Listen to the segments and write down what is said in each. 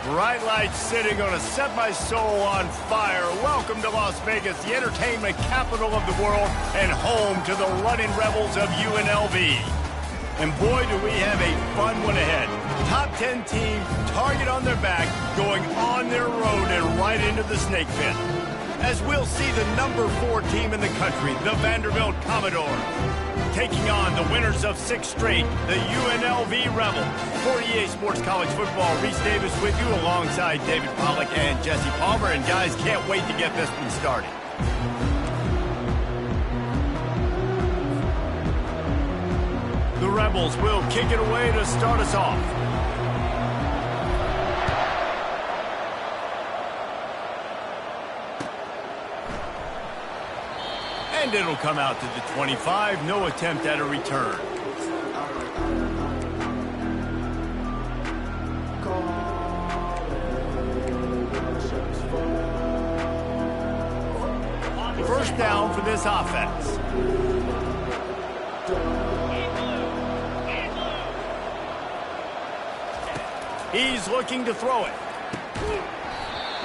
Bright lights sitting on to set my soul on fire. Welcome to Las Vegas, the entertainment capital of the world and home to the running rebels of UNLV. And boy, do we have a fun one ahead. Top 10 team, target on their back, going on their road and right into the snake pit. As we'll see the number 4 team in the country, the Vanderbilt Commodores, taking on the winners of 6 straight, the UNLV Rebels. For EA Sports College Football, Reese Davis with you alongside David Pollack and Jesse Palmer. And guys, can't wait to get this one started. The Rebels will kick it away to start us off. And it'll come out to the 25. No attempt at a return. First down for this offense. He's looking to throw it.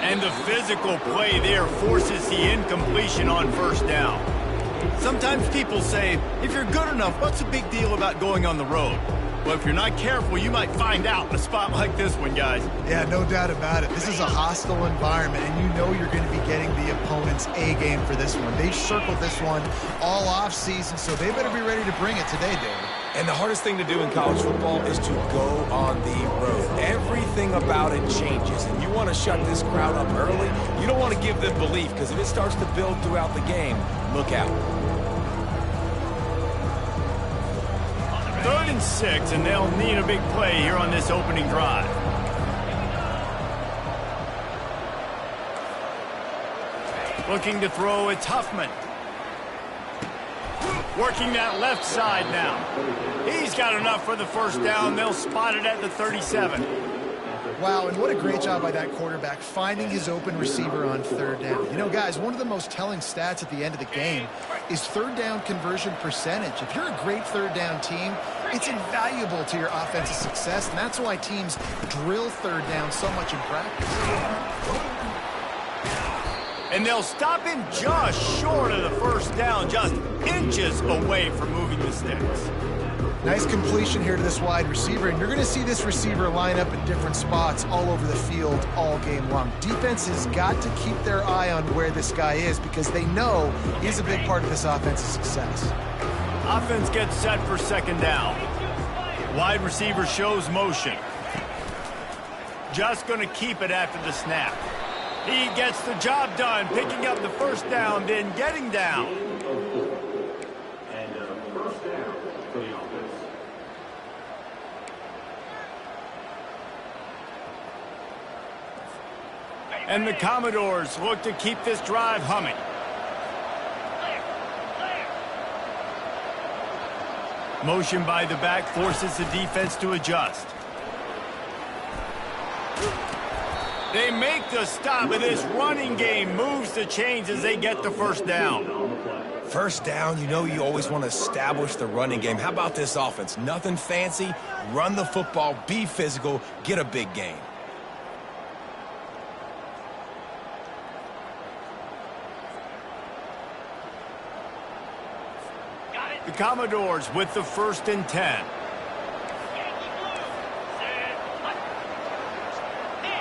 And the physical play there forces the incompletion on first down. Sometimes people say, if you're good enough, what's the big deal about going on the road? Well, if you're not careful, you might find out in a spot like this one, guys. Yeah, no doubt about it. This is a hostile environment, and you know you're going to be getting the opponent's A-game for this one. They circled this one all off-season, so they better be ready to bring it today, David. And the hardest thing to do in college football is to go on the road. Everything about it changes, and you want to shut this crowd up early. You don't want to give them belief, because if it starts to build throughout the game, look out. 3rd and 6, and they'll need a big play here on this opening drive. Looking to throw, it's Huffman. Working that left side now. He's got enough for the first down. They'll spot it at the 37. Wow, and what a great job by that quarterback, finding his open receiver on 3rd down. You know, guys, one of the most telling stats at the end of the game is 3rd down conversion percentage. If you're a great 3rd down team, it's invaluable to your offensive success, and that's why teams drill 3rd down so much in practice. And they'll stop him just short of the first down, just inches away from moving the sticks. Nice completion here to this wide receiver, and you're going to see this receiver line up in different spots all over the field all game long. Defense has got to keep their eye on where this guy is because they know he's a big part of this offense's success. Offense gets set for 2nd down. Wide receiver shows motion. Just going to keep it after the snap. He gets the job done, picking up the first down, then getting down. First down for the offense. And the Commodores look to keep this drive humming. Motion by the back forces the defense to adjust. They make the stop, and this running game moves the chains as they get the first down. First down, you know you always want to establish the running game. How about this offense? Nothing fancy. Run the football, be physical, get a big gain. The Commodores with the 1st and 10.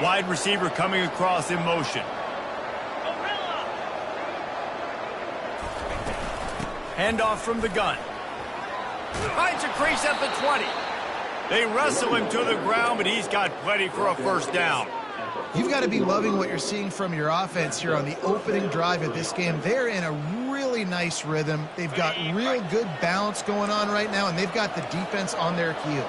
Wide receiver coming across in motion. Handoff from the gun. Finds a crease at the 20. They wrestle him to the ground, but he's got plenty for a first down. You've got to be loving what you're seeing from your offense here on the opening drive of this game. They're in a really nice rhythm. They've got real good balance going on right now, and they've got the defense on their heels.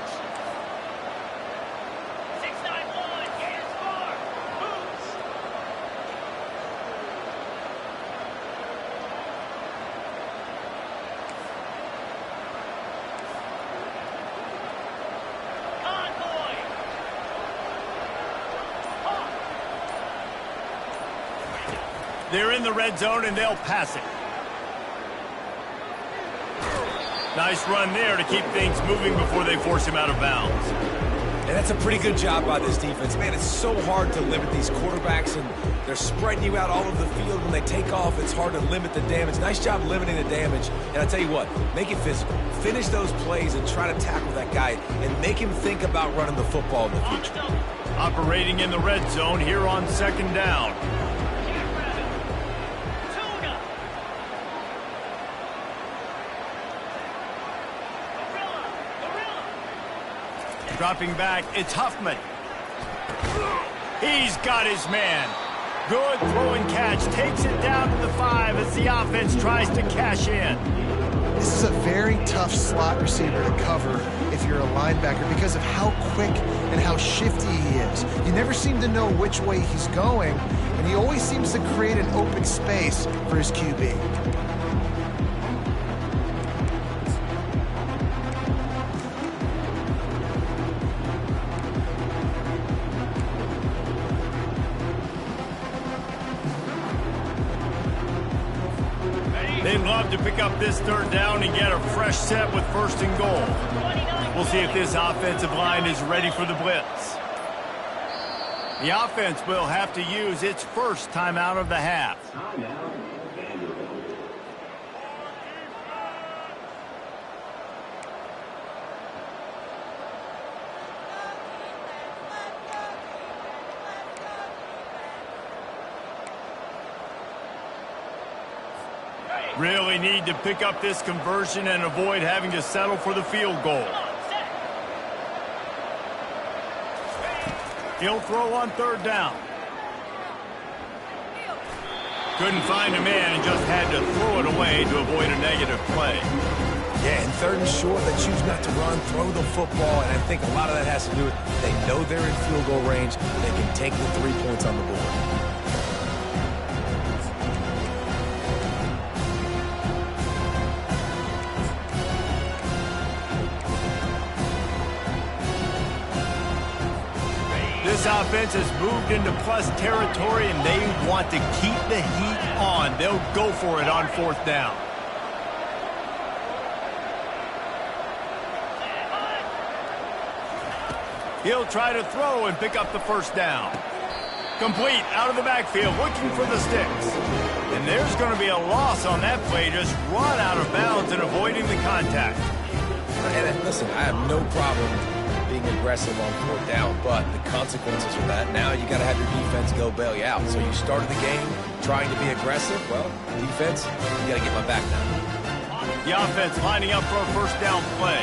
They're in the red zone, and they'll pass it. Nice run there to keep things moving before they force him out of bounds. And that's a pretty good job by this defense. Man, it's so hard to limit these quarterbacks, and they're spreading you out all over the field. When they take off, it's hard to limit the damage. Nice job limiting the damage. And I tell you what, make it physical. Finish those plays and try to tackle that guy and make him think about running the football in the future. Operating in the red zone here on 2nd down. Dropping back, it's Huffman. He's got his man. Good throw and catch. Takes it down to the 5 as the offense tries to cash in. This is a very tough slot receiver to cover if you're a linebacker because of how quick and how shifty he is. You never seem to know which way he's going, and he always seems to create an open space for his QB. They'd love to pick up this 3rd down and get a fresh set with 1st and goal. We'll see if this offensive line is ready for the blitz. The offense will have to use its first timeout of the half. Timeout, Vanderbilt. Really need to pick up this conversion and avoid having to settle for the field goal. He'll throw on 3rd down. Couldn't find a man and just had to throw it away to avoid a negative play. Yeah, and 3rd and short, they choose not to run, throw the football, and I think a lot of that has to do with they know they're in field goal range. They can take the 3 points on the board. This offense has moved into plus territory, and they want to keep the heat on. They'll go for it on 4th down. He'll try to throw and pick up the 1st down. Complete out of the backfield, looking for the sticks. And there's going to be a loss on that play, just run out of bounds and avoiding the contact. And listen, I have no problem being aggressive on 4th down, but the consequences of that, now you got to have your defense go bail you out. So you started the game trying to be aggressive. Well, defense, you got to get my back now. The offense lining up for a 1st down play.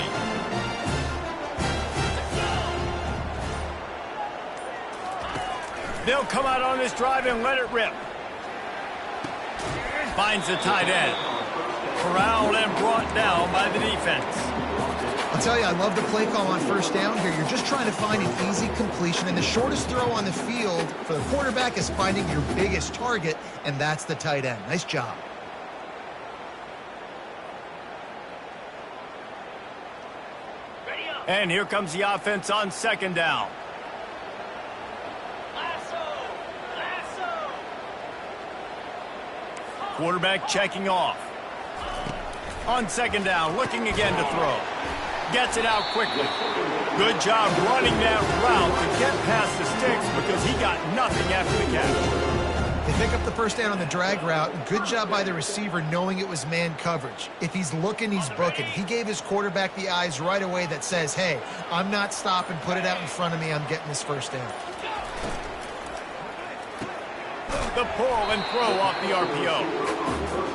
They'll come out on this drive and let it rip. Finds the tight end. Corralled and brought down by the defense. I'll tell you, I love the play call on 1st down here. You're just trying to find an easy completion, and the shortest throw on the field for the quarterback is finding your biggest target, and that's the tight end. Nice job. And here comes the offense on 2nd down. Quarterback checking off. On 2nd down, looking again to throw. Gets it out quickly. Good job running that route to get past the sticks because he got nothing after the catch. They pick up the 1st down on the drag route. Good job by the receiver knowing it was man coverage. If he's looking, he's booking. He gave his quarterback the eyes right away that says, hey, I'm not stopping, put it out in front of me, I'm getting this 1st down. The pull and throw off the RPO.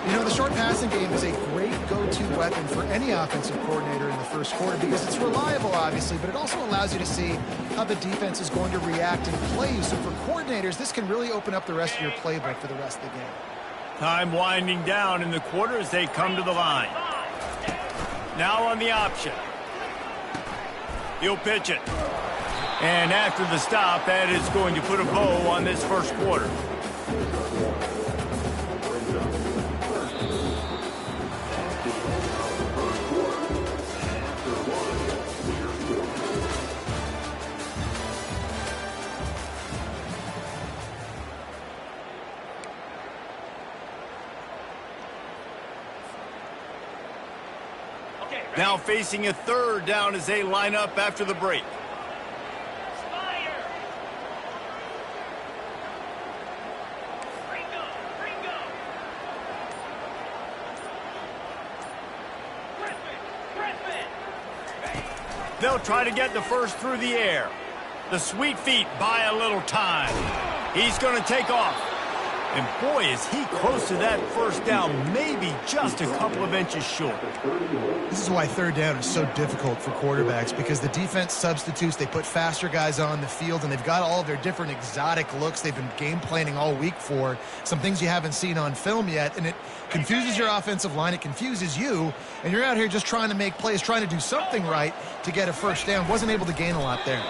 You know, the short passing game is a great go-to weapon for any offensive coordinator in the 1st quarter because it's reliable, obviously, but it also allows you to see how the defense is going to react and play you. So for coordinators, this can really open up the rest of your playbook for the rest of the game. Time winding down in the quarter as they come to the line. Now on the option. He'll pitch it. And after the stop, that is going to put a bow on this 1st quarter. Now facing a 3rd down as they line up after the break. They'll try to get the first through the air. The sweet feet buy a little time. He's going to take off. And boy, is he close to that first down, maybe just a couple of inches short. This is why third down is so difficult for quarterbacks, because the defense substitutes, they put faster guys on the field, and they've got all of their different exotic looks they've been game planning all week for, some things you haven't seen on film yet, and it confuses your offensive line, it confuses you, and you're out here just trying to make plays, trying to do something right to get a first down. Wasn't able to gain a lot there.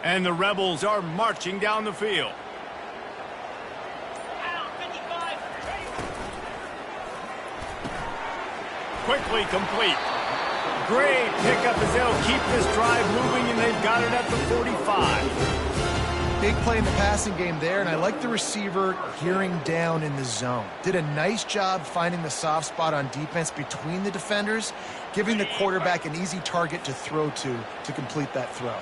And the Rebels are marching down the field. Quickly complete. Great pickup as they'll keep this drive moving, and they've got it at the 45. Big play in the passing game there, and I like the receiver hearing down in the zone. Did a nice job finding the soft spot on defense between the defenders, giving the quarterback an easy target to throw to complete that throw.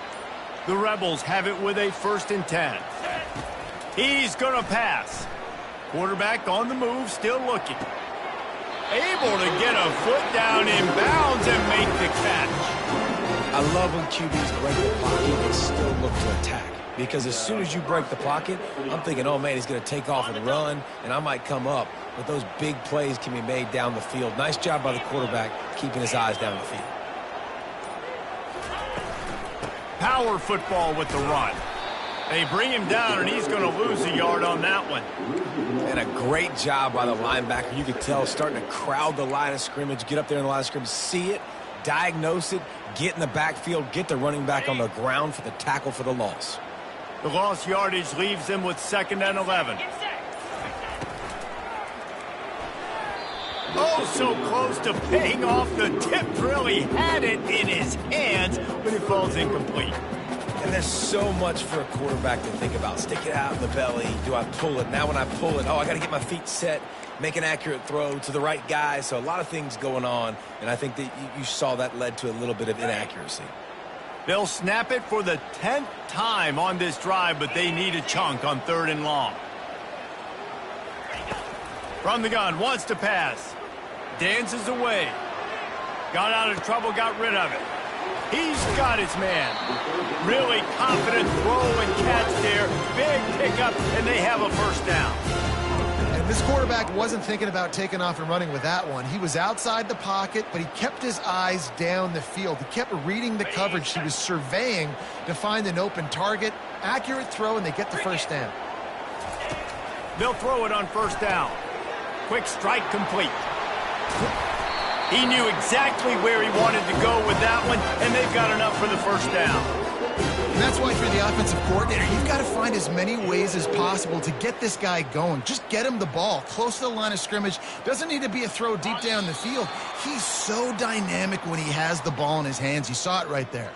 The Rebels have it with a 1st and 10. He's going to pass. Quarterback on the move, still looking. Able to get a foot down in bounds and make the catch. I love when QBs break the pocket and still look to attack. Because as soon as you break the pocket, I'm thinking, oh, man, he's going to take off and run, and I might come up. But those big plays can be made down the field. Nice job by the quarterback keeping his eyes down the field. Power football with the run. They bring him down, and he's going to lose a yard on that one. And a great job by the linebacker. You could tell starting to crowd the line of scrimmage, get up there in the line of scrimmage, see it, diagnose it, get in the backfield, get the running back on the ground for the tackle for the loss. The lost yardage leaves them with 2nd and 11. Oh, so close to paying off the tip. Really had it in his hands, but it falls incomplete. And there's so much for a quarterback to think about. Stick it out in the belly. Do I pull it? Now when I pull it, oh, I got to get my feet set, make an accurate throw to the right guy. So a lot of things going on, and I think that you saw that led to a little bit of inaccuracy. They'll snap it for the 10th time on this drive, but they need a chunk on 3rd and long. From the gun, wants to pass. Dances away. Got out of trouble, got rid of it. He's got his man. Really confident throw and catch there. Big pickup, and they have a 1st down. And this quarterback wasn't thinking about taking off and running with that one. He was outside the pocket, but he kept his eyes down the field. He kept reading the coverage. He was surveying to find an open target. Accurate throw, and they get the 1st down. They'll throw it on 1st down. Quick strike complete. He knew exactly where he wanted to go with that one, and they've got enough for the 1st down. And that's why, if you're the offensive coordinator, you've got to find as many ways as possible to get this guy going. Just get him the ball close to the line of scrimmage. Doesn't need to be a throw deep down the field. He's so dynamic when he has the ball in his hands. You saw it right there.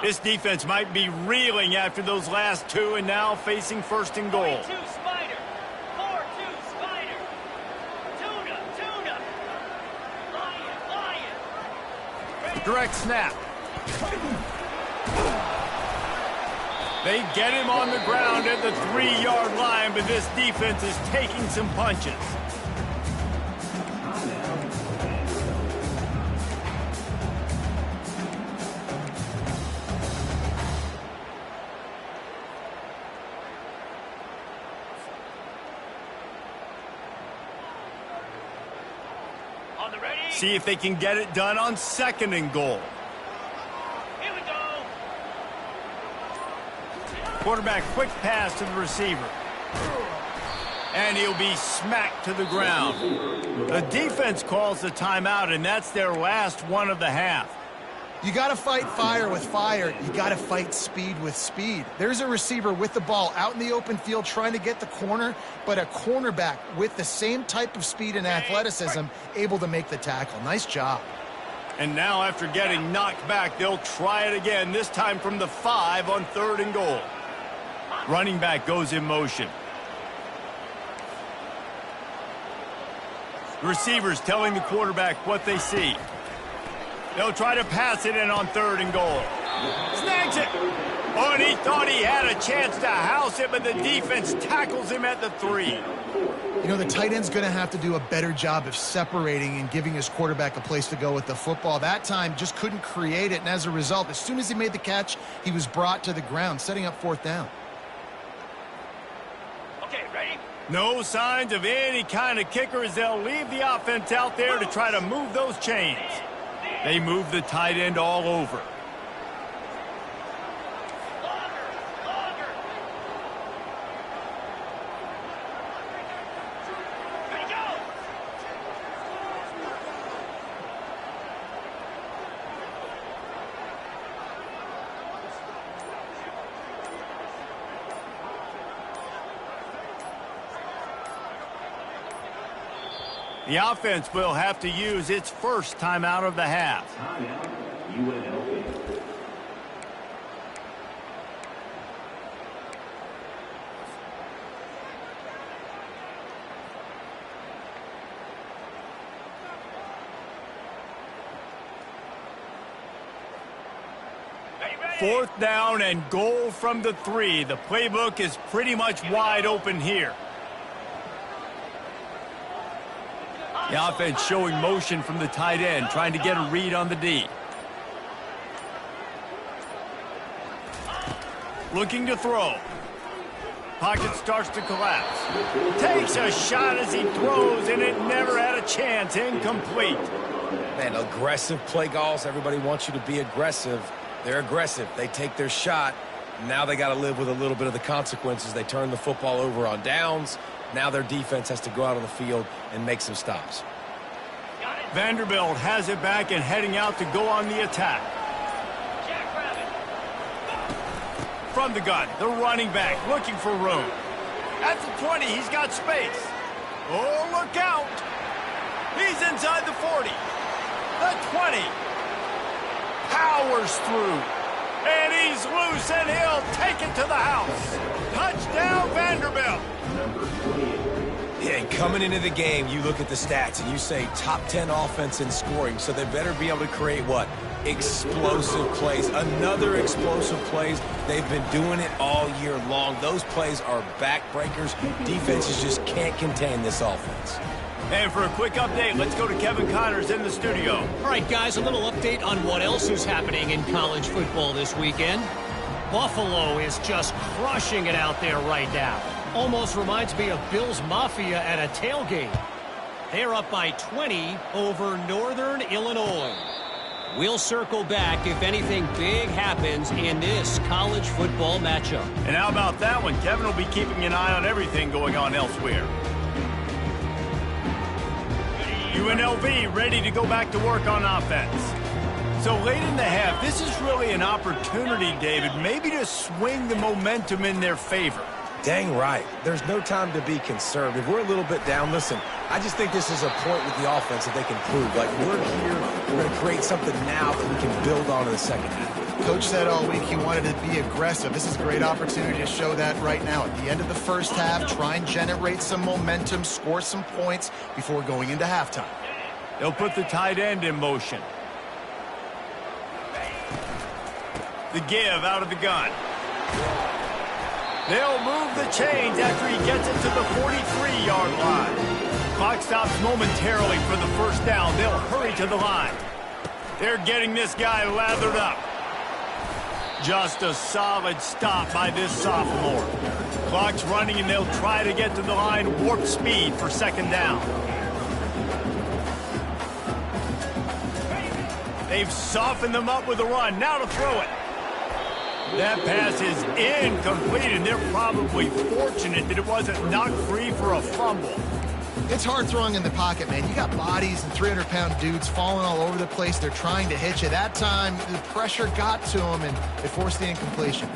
This defense might be reeling after those last 2 and now facing 1st and goal. 4-2 Spider. 4-2 Spider. Tuna. Lion. Direct snap. They get him on the ground at the 3-yard line, but this defense is taking some punches. See if they can get it done on 2nd and goal. Here we go. Quarterback quick pass to the receiver. And he'll be smacked to the ground. The defense calls the timeout, and that's their last one of the half. You got to fight fire with fire. You got to fight speed with speed. There's a receiver with the ball out in the open field trying to get the corner, but a cornerback with the same type of speed and athleticism able to make the tackle. Nice job. And now after getting knocked back, they'll try it again, this time from the 5 on 3rd and goal. Running back goes in motion. The receivers telling the quarterback what they see. They'll try to pass it in on 3rd and goal. Snags it. Oh, and he thought he had a chance to house it, but the defense tackles him at the 3. You know, the tight end's going to have to do a better job of separating and giving his quarterback a place to go with the football. That time just couldn't create it, and as a result, as soon as he made the catch, he was brought to the ground, setting up 4th down. Okay, ready? No signs of any kind of kicker as they'll leave the offense out there to try to move those chains. They move the tight end all over. The offense will have to use its first timeout of the half. Timeout, UNLV. Ready? 4th down and goal from the 3. The playbook is pretty much wide open here. The offense showing motion from the tight end, trying to get a read on the D. Looking to throw. Pocket starts to collapse. Takes a shot as he throws, and it never had a chance. Incomplete. Man, aggressive play calls. Everybody wants you to be aggressive. They're aggressive. They take their shot. Now they got to live with a little bit of the consequences. They turn the football over on downs. Now their defense has to go out on the field and make some stops. Vanderbilt has it back and heading out to go on the attack. Jackrabbit. From the gun, the running back looking for room. At the 20, he's got space. Oh, look out. He's inside the 40. The 20. Powers through. And he's loose, and he'll take it to the house. Touchdown, Vanderbilt. Yeah, and coming into the game, you look at the stats and you say top 10 offense in scoring, so they better be able to create what? Explosive plays. Another explosive plays. They've been doing it all year long. Those plays are backbreakers. Defenses just can't contain this offense. And for a quick update, let's go to Kevin Connors in the studio. All right, guys, a little update on what else is happening in college football this weekend. Buffalo is just crushing it out there right now. Almost reminds me of Bills Mafia at a tailgate. They're up by 20 over Northern Illinois. We'll circle back if anything big happens in this college football matchup. And how about that one? Kevin will be keeping an eye on everything going on elsewhere. UNLV ready to go back to work on offense. So late in the half, this is really an opportunity, David, maybe to swing the momentum in their favor. Dang right. There's no time to be conservative. We're a little bit down. Listen, I just think this is a point with the offense that they can prove. Like, we're here, we're going to create something now that we can build on in the second half. Coach said all week he wanted to be aggressive. This is a great opportunity to show that right now. At the end of the first half, try and generate some momentum, score some points before going into halftime. They'll put the tight end in motion. The give out of the gun. They'll move the chains after he gets it to the 43-yard line. Clock stops momentarily for the first down. They'll hurry to the line. They're getting this guy lathered up. Just a solid stop by this sophomore. Clock's running, and they'll try to get to the line warp speed for second down. They've softened them up with a run. Now to throw it. That pass is incomplete, and they're probably fortunate that it wasn't knocked free for a fumble. It's hard throwing in the pocket, man. You got bodies and 300-pound dudes falling all over the place. They're trying to hit you. That time, the pressure got to them, and it forced the incompletion.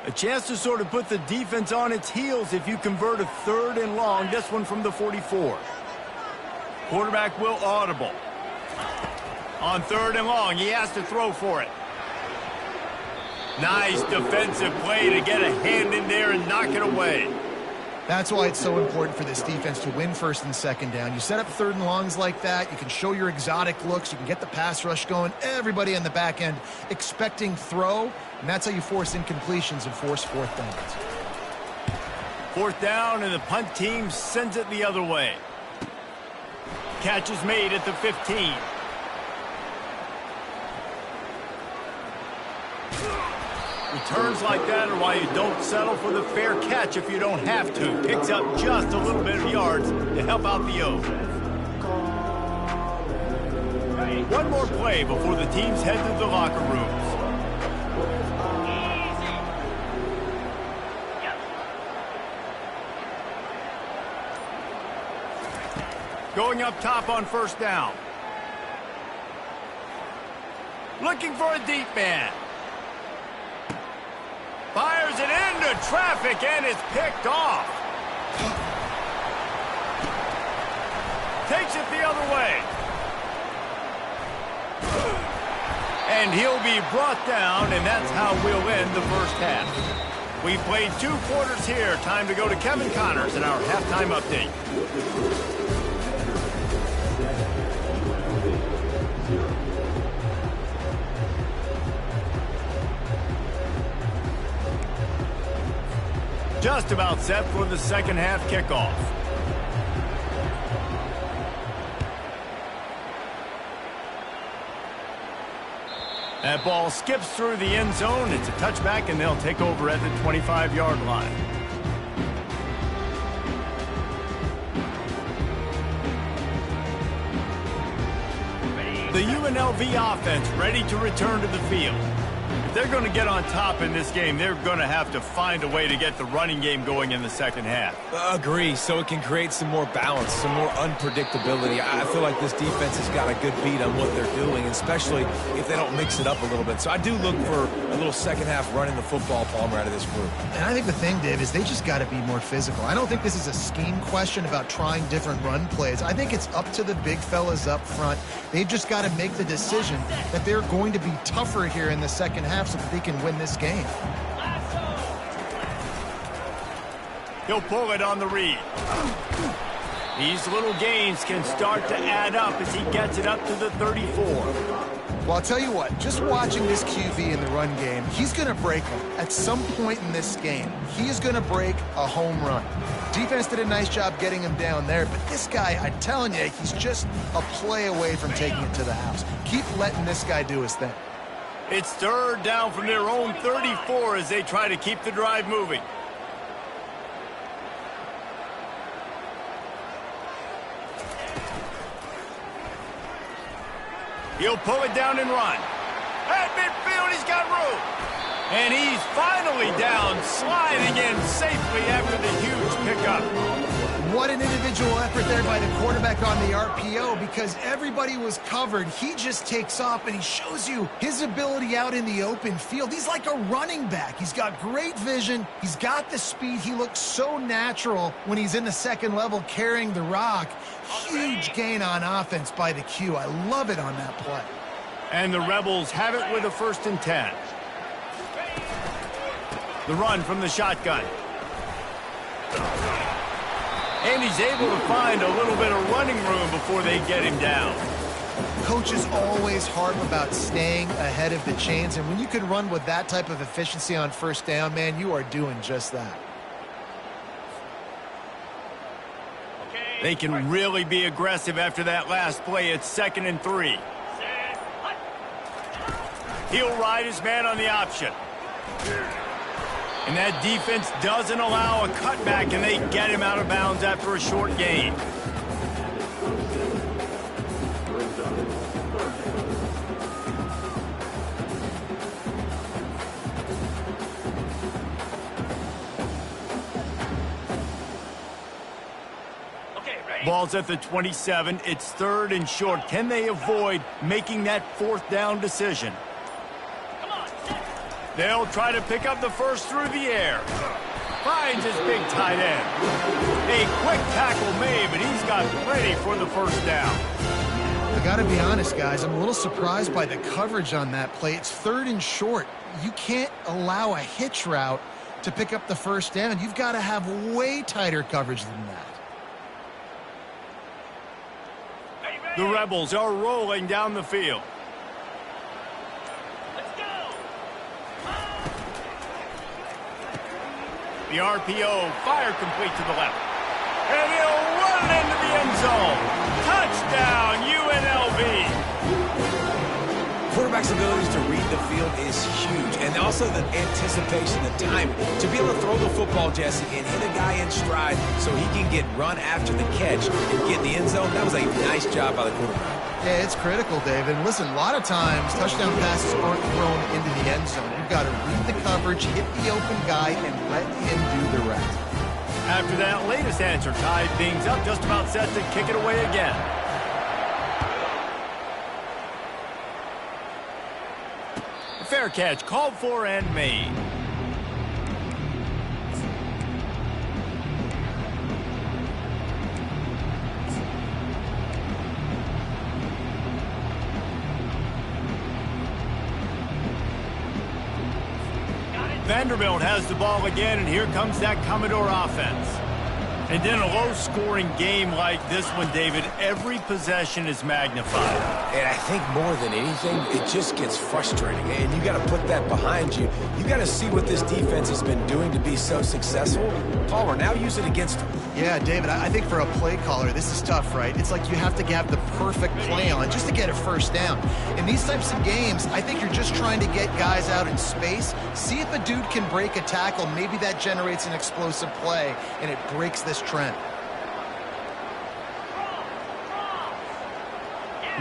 A chance to sort of put the defense on its heels if you convert a 3rd and long. This one from the 44. Quarterback will audible. On 3rd and long, he has to throw for it. Nice defensive play to get a hand in there and knock it away. That's why it's so important for this defense to win 1st and 2nd down. You set up 3rd and longs like that, you can show your exotic looks, you can get the pass rush going, everybody on the back end expecting throw, and that's how you force incompletions and force 4th downs. 4th down, and the punt team sends it the other way. Catch is made at the 15. Returns like that are why you don't settle for the fair catch if you don't have to. Picks up just a little bit of yards to help out the O. One more play before the teams head to the locker rooms. Going up top on 1st down. Looking for a deep man. Fires it into traffic, and it's picked off. Takes it the other way. And he'll be brought down, and that's how we'll end the 1st half. We played 2 quarters here. Time to go to Kevin Connors in our halftime update. Just about set for the 2nd half kickoff. That ball skips through the end zone. It's a touchback, and they'll take over at the 25-yard line. The UNLV offense ready to return to the field. If they're going to get on top in this game, they're going to have to find a way to get the running game going in the 2nd half. Agree, so it can create some more balance, some more unpredictability. I feel like this defense has got a good beat on what they're doing, especially if they don't mix it up a little bit. So I do look for a little 2nd half running the football, Palmer, out of this group. And I think the thing, Dave, is they just got to be more physical. I don't think this is a scheme question about trying different run plays. I think it's up to the big fellas up front. They've just got to make the decision that they're going to be tougher here in the 2nd half so that they can win this game. He'll pull it on the read. These little gains can start to add up as he gets it up to the 34. Well, I'll tell you what, just watching this QB in the run game, he's going to break them at some point in this game. He is going to break a home run. Defense did a nice job getting him down there, but this guy, I'm telling you, he's just a play away from taking it to the house. Keep letting this guy do his thing. It's 3rd down from their own 34 as they try to keep the drive moving. He'll pull it down and run. At midfield, he's got room. And he's finally down, sliding in safely after the huge pickup. What an individual effort there by the quarterback on the RPO, because everybody was covered. He just takes off, and he shows you his ability out in the open field. He's like a running back. He's got great vision. He's got the speed. He looks so natural when he's in the 2nd level carrying the rock. Huge gain on offense by the Q. I love it on that play. And the Rebels have it with a 1st and 10. The run from the shotgun. And he's able to find a little bit of running room before they get him down. Coaches always harp about staying ahead of the chains, and when you can run with that type of efficiency on 1st down, man, you are doing just that. They can really be aggressive after that last play. It's 2nd and 3. He'll ride his man on the option. And that defense doesn't allow a cutback, and they get him out of bounds after a short gain. Ball's at the 27. It's 3rd and short. Can they avoid making that 4th down decision? They'll try to pick up the first through the air. Finds his big tight end. A quick tackle made, but he's got plenty for the first down. I got to be honest, guys. I'm a little surprised by the coverage on that play. It's 3rd and short. You can't allow a hitch route to pick up the first down. You've got to have way tighter coverage than that. The Rebels are rolling down the field. Let's go. The RPO, fire complete to the left. And he'll run it into the end zone. Touchdown, UNLV. Quarterback's abilities to read the field is huge, and also the anticipation, the timing. To be able to throw the football, Jesse, and hit a guy in stride so he can get run after the catch and get in the end zone, that was a nice job by the quarterback. Yeah, it's critical, David. And listen, a lot of times, touchdown passes aren't thrown into the end zone. You've got to read the coverage, hit the open guy, and let him do the rest. After that latest answer, tied things up, just about set to kick it away again. Fair catch, called for and made. Vanderbilt has the ball again, and here comes that Commodore offense. And in a low-scoring game like this one, David, every possession is magnified. And I think more than anything, it just gets frustrating. And you got to put that behind you. You got to see what this defense has been doing to be so successful. Palmer, now use it against them. Yeah, David, I think for a play caller, this is tough, right? It's like you have to have the perfect play on just to get a first down. In these types of games, I think you're just trying to get guys out in space, see if a dude can break a tackle. Maybe that generates an explosive play, and it breaks this trend.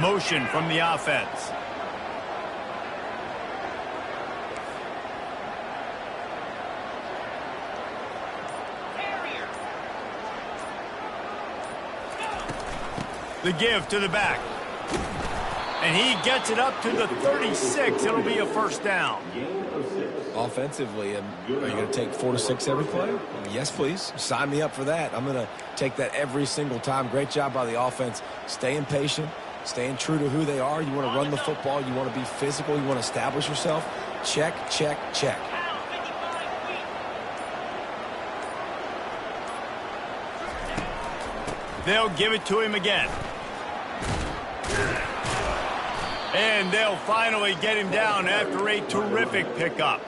Motion from the offense. The give to the back. And he gets it up to the 36. It'll be a first down. Offensively, are you going to take 4 to 6 every play? Yes, please. Sign me up for that. I'm going to take that every single time. Great job by the offense. Staying patient, staying true to who they are. You want to run the football. You want to be physical. You want to establish yourself. Check, check, check. They'll give it to him again. And they'll finally get him down after a terrific pickup.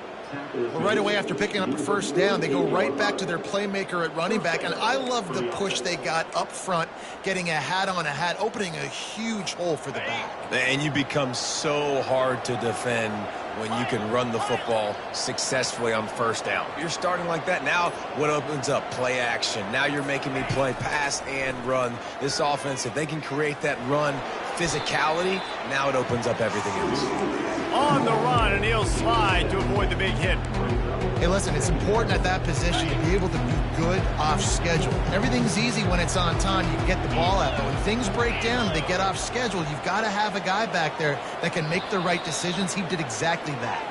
Well, right away after picking up a first down, they go right back to their playmaker at running back. And I love the push they got up front, getting a hat on a hat, opening a huge hole for the back. And you become so hard to defend when you can run the football successfully on first down. You're starting like that. Now what opens up? Play action. Now you're making me play pass and run. This offense, if they can create that run physicality, now it opens up everything else. On the run, and he'll slide to avoid the big hit. Hey, listen, it's important at that position to be able to be good off schedule. Everything's easy when it's on time. You can get the ball out. But when things break down, they get off schedule. You've got to have a guy back there that can make the right decisions. He did exactly that.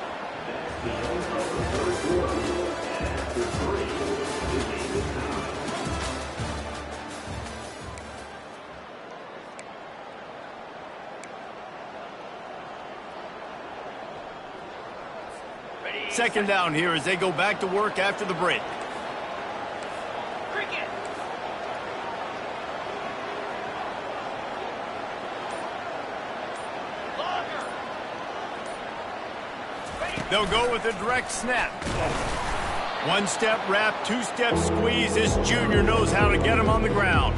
Second down here as they go back to work after the break. They'll go with a direct snap. One-step wrap, two-step squeeze. This junior knows how to get him on the ground.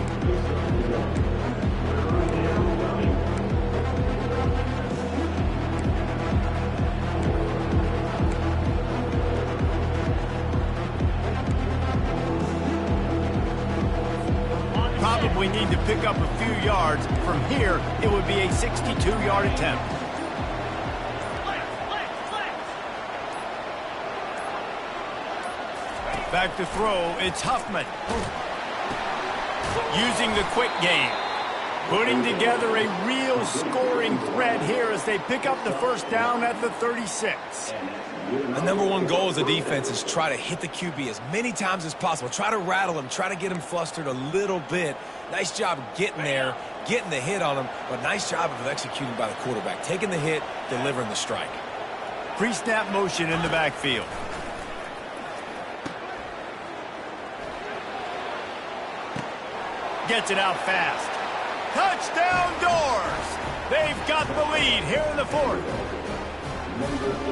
Probably need to pick up a few yards. From here, it would be a 62-yard attempt. Back to throw, it's Huffman. Using the quick game. Putting together a real scoring threat here as they pick up the first down at the 36. The number one goal as a defense is try to hit the QB as many times as possible. Try to rattle him, try to get him flustered a little bit. Nice job getting there, getting the hit on him, but nice job of executing by the quarterback. Taking the hit, delivering the strike. Pre-snap motion in the backfield. Gets it out fast. Touchdown Doors! They've got the lead here in the fourth.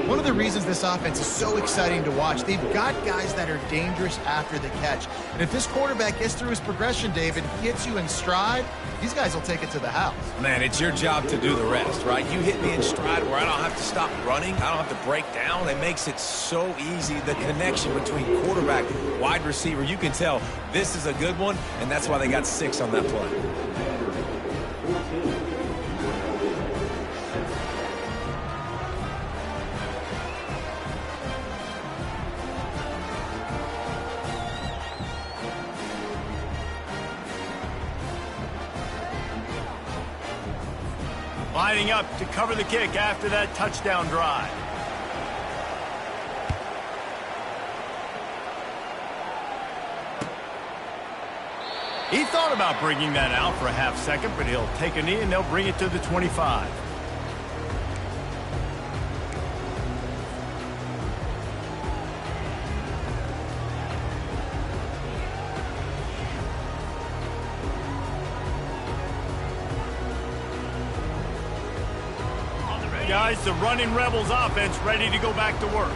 One of the reasons this offense is so exciting to watch, they've got guys that are dangerous after the catch. And if this quarterback gets through his progression, David, gets you in stride, these guys will take it to the house. Man, it's your job to do the rest, right? You hit me in stride where I don't have to stop running. I don't have to break down. It makes it so easy. The connection between quarterback, wide receiver, you can tell this is a good one, and that's why they got 6 on that play. Lining up to cover the kick after that touchdown drive. He thought about bringing that out for a half second, but he'll take a knee and they'll bring it to the 25. Guys, the running Rebels offense ready to go back to work.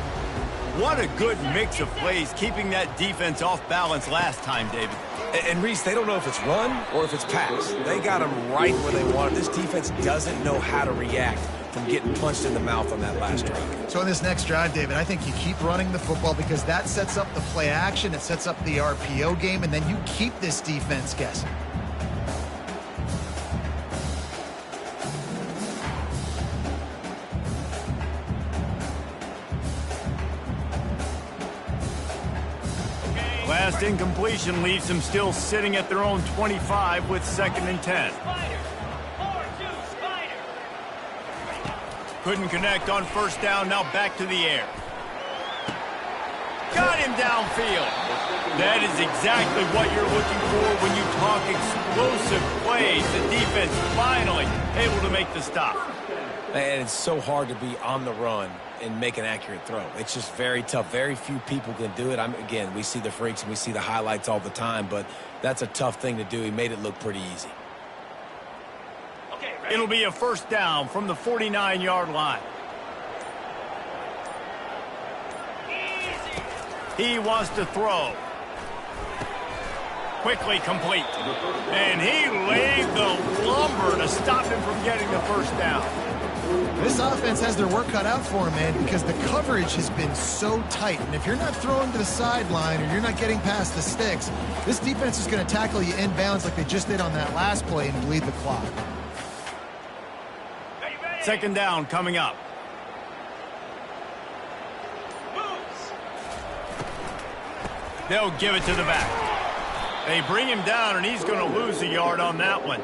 What a good mix of plays, keeping that defense off balance last time, David. And Reese, they don't know if it's run or if it's pass. They got them right where they want it. This defense doesn't know how to react from getting punched in the mouth on that last drive. So in this next drive, David, I think you keep running the football because that sets up the play action, it sets up the RPO game, and then you keep this defense guessing. Last incompletion leaves them still sitting at their own 25 with 2nd and 10. Couldn't connect on first down, now back to the air. Got him downfield. That is exactly what you're looking for when you talk explosive plays. The defense finally able to make the stop. And it's so hard to be on the run and make an accurate throw. It's just very tough. Very few people can do it. Again, we see the freaks and we see the highlights all the time, but that's a tough thing to do. He made it look pretty easy. Okay, it'll be a first down from the 49-yard line. Easy. He wants to throw. Quickly complete. And he laid the lumber to stop him from getting the first down. This offense has their work cut out for them, man, because the coverage has been so tight. And if you're not throwing to the sideline or you're not getting past the sticks, this defense is going to tackle you inbounds like they just did on that last play and bleed the clock. 2nd down coming up. They'll give it to the back. They bring him down, and he's going to lose a yard on that one.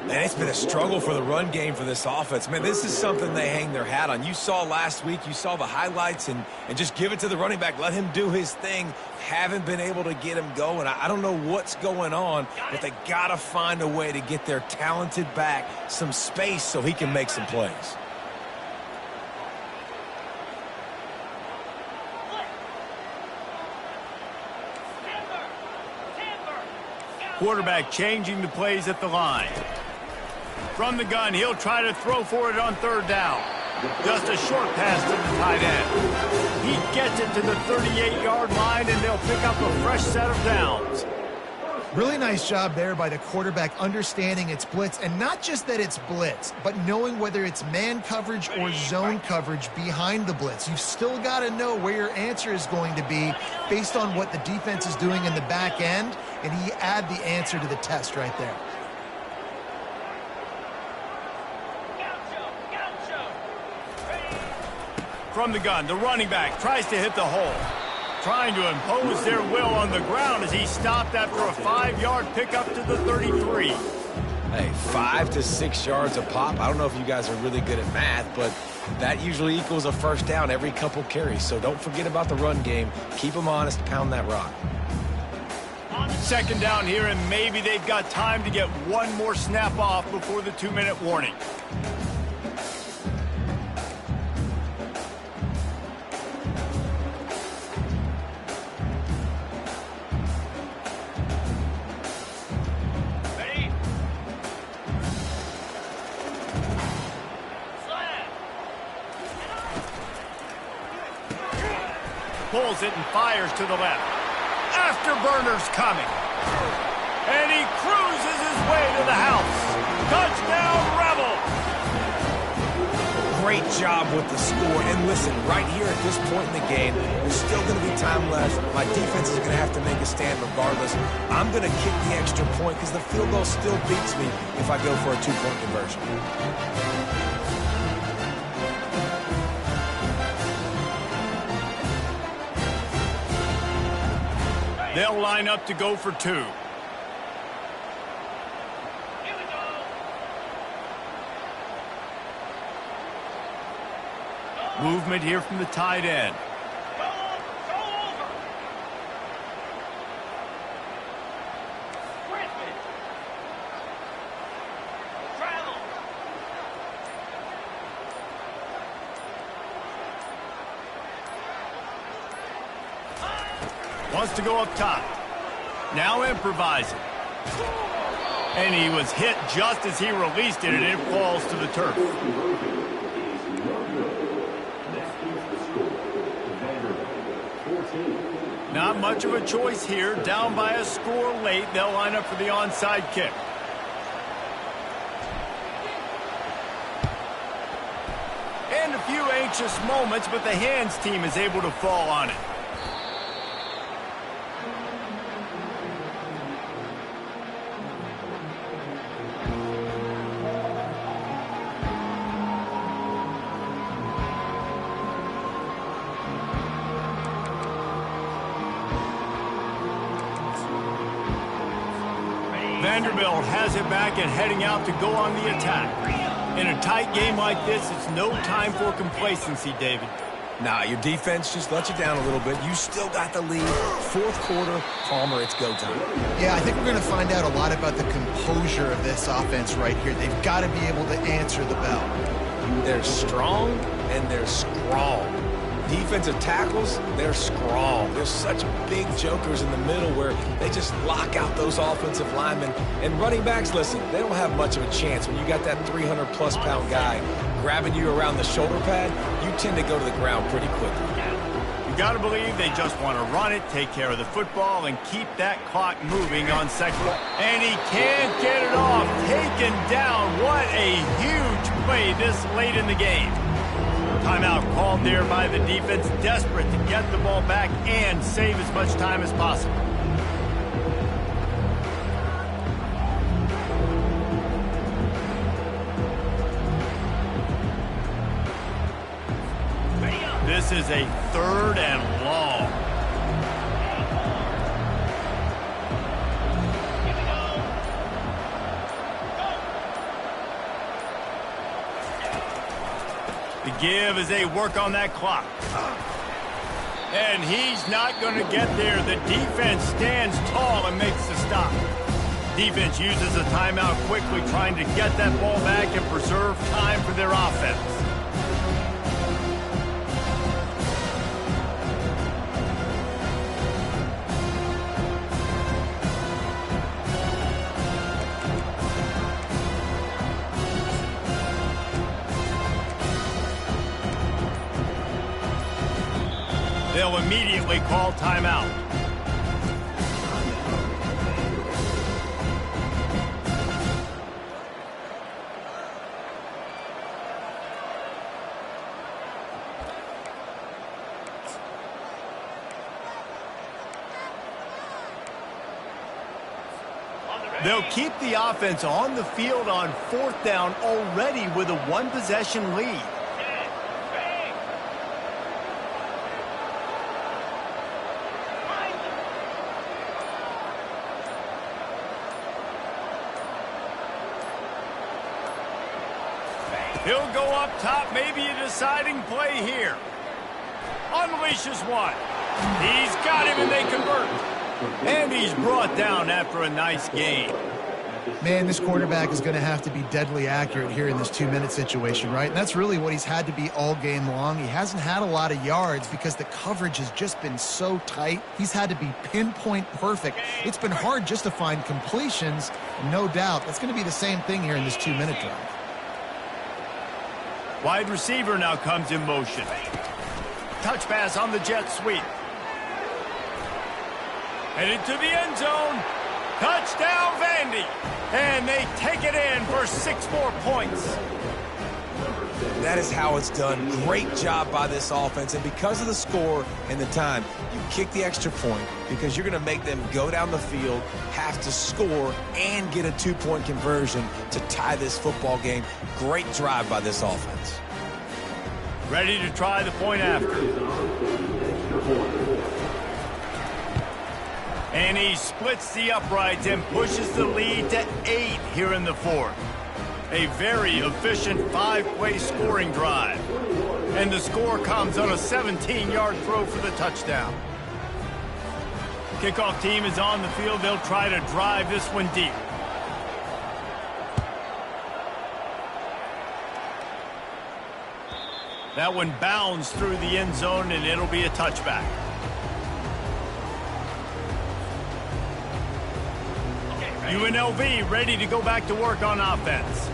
Man, it's been a struggle for the run game for this offense. Man, this is something they hang their hat on. You saw last week, you saw the highlights, and just give it to the running back. Let him do his thing. Haven't been able to get him going. I don't know what's going on, but they got to find a way to get their talented back some space so he can make some plays. Quarterback changing the plays at the line. From the gun, he'll try to throw for it on 3rd down. Just a short pass to the tight end. He gets it to the 38-yard line, and they'll pick up a fresh set of downs. Really nice job there by the quarterback understanding it's blitz, and not just that it's blitz, but knowing whether it's man coverage or zone coverage behind the blitz. You've still got to know where your answer is going to be based on what the defense is doing in the back end, and he add the answer to the test right there. From the gun, the running back tries to hit the hole. Trying to impose their will on the ground as he stopped after a 5-yard pickup to the 33. Hey, 5 to 6 yards a pop. I don't know if you guys are really good at math, but that usually equals a first down every couple carries. So don't forget about the run game. Keep them honest, pound that rock. Second down here, and maybe they've got time to get one more snap off before the 2-minute warning. Ready? Slam. Pulls it and fires to the left. Afterburner's coming. And he cruises his way to the house. Touchdown, Rebels! Great job with the score. And listen, right here at this point in the game, there's still going to be time left. My defense is going to have to make a stand regardless. I'm going to kick the extra point because the field goal still beats me if I go for a 2-point conversion. They'll line up to go for 2. Here we go. Movement here from the tight end. Go over. Griffin. Travel. Wants to go up top. Now improvising. And he was hit just as he released it, and it falls to the turf. Conversion is not good. That is the score. Vanderbilt, 14. Not much of a choice here. Down by a score late, they'll line up for the onside kick. And a few anxious moments, but the hands team is able to fall on it. Vanderbilt has it back and heading out to go on the attack. In a tight game like this, it's no time for complacency, David. Nah, your defense just let you down a little bit. You still got the lead. Fourth quarter, Palmer, it's go time. Yeah, I think we're going to find out a lot about the composure of this offense right here. They've got to be able to answer the bell. They're strong and they're scrawl. Defensive tackles, they're scrawl. There's such big jokers in the middle where they just lock out those offensive linemen. And running backs, listen, they don't have much of a chance. When you got that 300-plus pound guy grabbing you around the shoulder pad, you tend to go to the ground pretty quickly. You got to believe they just want to run it, take care of the football, and keep that clock moving on second. And he can't get it off. Taken down. What a huge play this late in the game. Timeout called there by the defense, desperate to get the ball back and save as much time as possible. This is a 3rd and long. The give as they work on that clock. And he's not going to get there. The defense stands tall and makes the stop. Defense uses a timeout quickly, trying to get that ball back and preserve time for their offense. They'll immediately call timeout. They'll keep the offense on the field on 4th down already with a 1-possession lead. He'll go up top, maybe a deciding play here. Unleashes one. He's got him and they convert. And he's brought down after a nice game. Man, this quarterback is going to have to be deadly accurate here in this 2-minute situation, right? And that's really what he's had to be all game long. He hasn't had a lot of yards because the coverage has just been so tight. He's had to be pinpoint perfect. It's been hard just to find completions, no doubt. That's going to be the same thing here in this 2-minute drive. Wide receiver now comes in motion. Touch pass on the jet sweep. Headed to the end zone. Touchdown, Vandy. And they take it in for 6 more points. That is how it's done. Great job by this offense. And because of the score and the time, you kick the extra point because you're going to make them go down the field, have to score, and get a 2-point conversion to tie this football game. Great drive by this offense. Ready to try the point after. And he splits the uprights and pushes the lead to 8 here in the 4th. A very efficient 5-play scoring drive. And the score comes on a 17-yard throw for the touchdown. Kickoff team is on the field. They'll try to drive this one deep. That one bounds through the end zone, and it'll be a touchback. UNLV ready to go back to work on offense.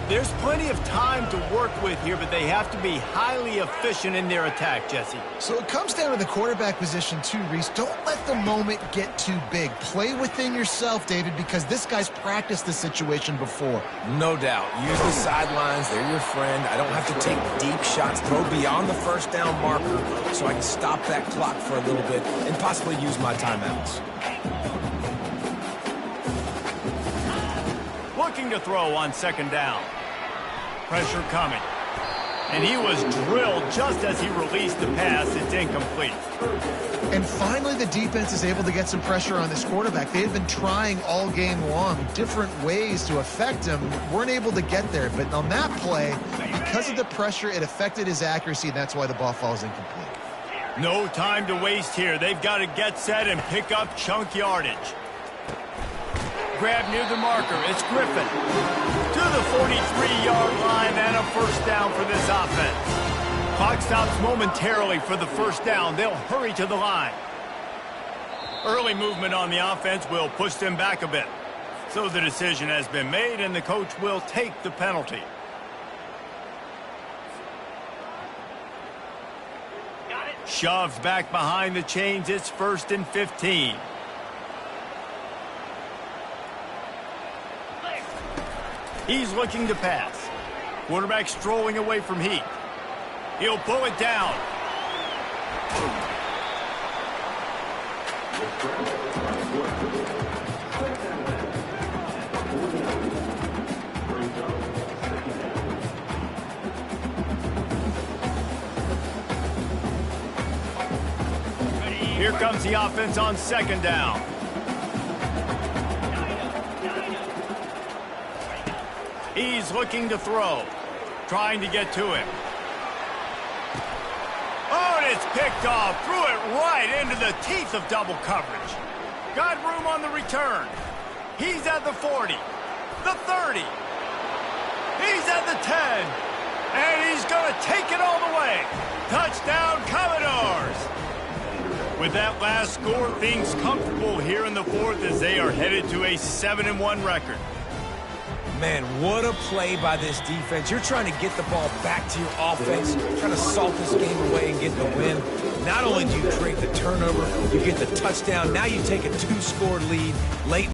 There's plenty of time to work with here, but they have to be highly efficient in their attack, Jesse. So it comes down to the quarterback position too, Reese. Don't let the moment get too big. Play within yourself, David, because this guy's practiced this situation before. No doubt. Use the sidelines. They're your friend. I don't have to take deep shots, throw beyond the first down marker so I can stop that clock for a little bit and possibly use my timeouts. Looking to throw on 2nd down. Pressure coming. And he was drilled just as he released the pass. It's incomplete. And finally, the defense is able to get some pressure on this quarterback. They had been trying all game long different ways to affect him. Weren't able to get there. But on that play, because of the pressure, it affected his accuracy, and that's why the ball falls incomplete. No time to waste here. They've got to get set and pick up chunk yardage. Grab near the marker. It's Griffin. To the 43-yard line and a 1st down for this offense. Clock stops momentarily for the 1st down. They'll hurry to the line. Early movement on the offense will push them back a bit. So the decision has been made, and the coach will take the penalty. Shoved back behind the chains. It's 1st and 15. He's looking to pass. Quarterback strolling away from heat. He'll pull it down. Here comes the offense on 2nd down. He's looking to throw. Trying to get to him. Oh, and it's picked off. Threw it right into the teeth of double coverage. Got room on the return. He's at the 40. The 30. He's at the 10. And he's going to take it all the way. Touchdown, Commodores. With that last score, things comfortable here in the 4th as they are headed to a 7-1 record. Man, what a play by this defense. You're trying to get the ball back to your offense, trying to salt this game away and get the win. Not only do you create the turnover, you get the touchdown. Now you take a 2-score lead late.